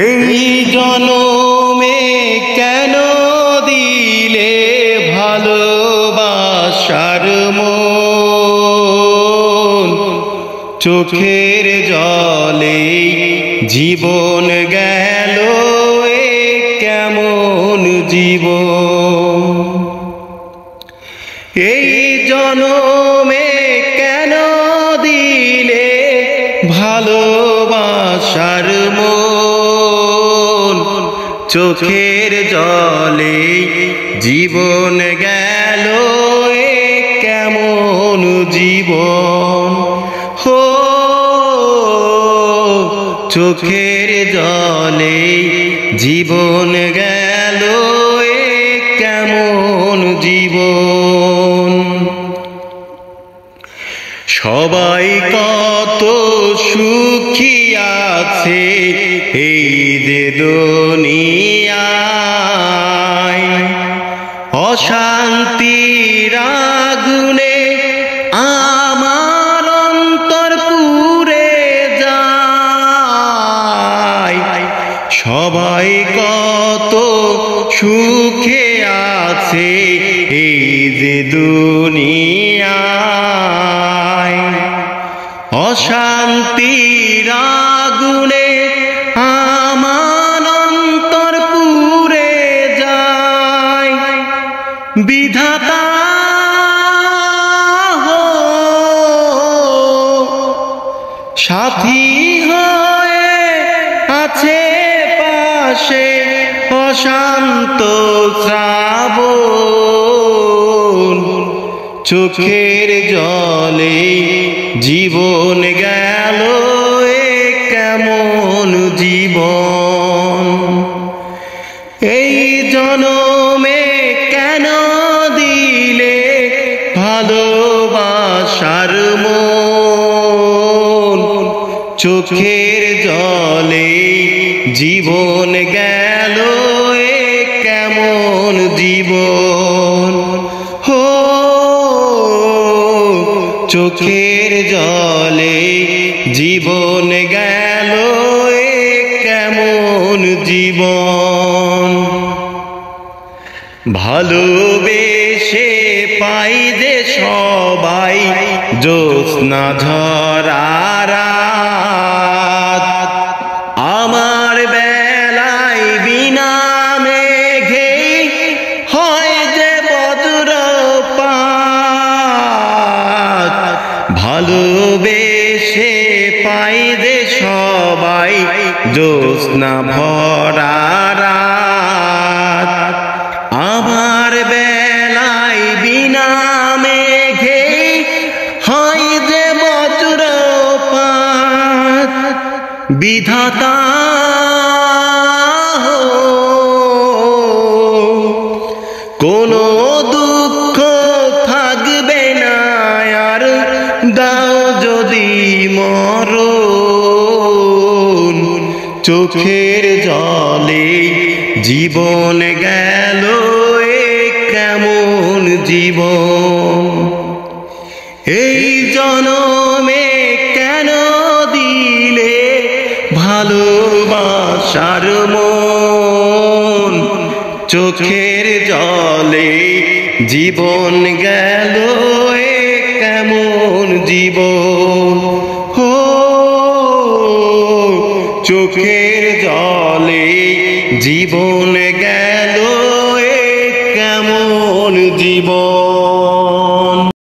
এই জনমে কেন দিলে ভালোবাসার মন, চোখের জলে জীবন গেল এ কেমন জীবন। এই জনমে কেন দিলে ভালোবাসার মন, চোখের জলে জীবন গেল এ কেমন জীবন। হো চোখের জলে জীবন গেল এ কেমন জীবন। সবাই কত সুখী আছে এই যে দুনিয়ায়, অশান্তির আগুনে আমার অন্তর পুড়ে যায়। সবাই কত সুখে আছে এই যে দুনিয়ায়, অশান্তির আগুনে আমার অন্তর পুড়ে যায়। বিধাতা সাথী হয়ে আছে পাশে, অশান্ত শ্রাবণ, চোখের জলে জীবন গেল এ কেমন জীবন। এই জনমে কেন দিলে ভালোবাসার মন, চোখের জলে জীবন গেল এ কেমন জীবন। হো চোখের জলে জীবন গেল এ কেমন জীবন। ভালোবেসে পাই যে সবাই জ্যোৎস্না ঝরা রাত, আমার বেলায় বিনা মেঘে হয় যে বজ্রপাত। ভালোবেসে পাই যে সবাই জ্যোৎস্না ভরা রাত, আমার বেলায় বিনা মেঘে হয় যে বজ্রপাত। বিধাতা কোনো দুঃখ থাকবে না আর, দাও যদি মরণ, চোখের জলে জীবন গেল এ কেমন জীবন। এই জনমে কেন দিলে ভালোবাসার মন, চোখের জলে জীবন গেল এ কেমন জীবন। হো চোখের জলে জীবন গেল এ কেমন জীবন।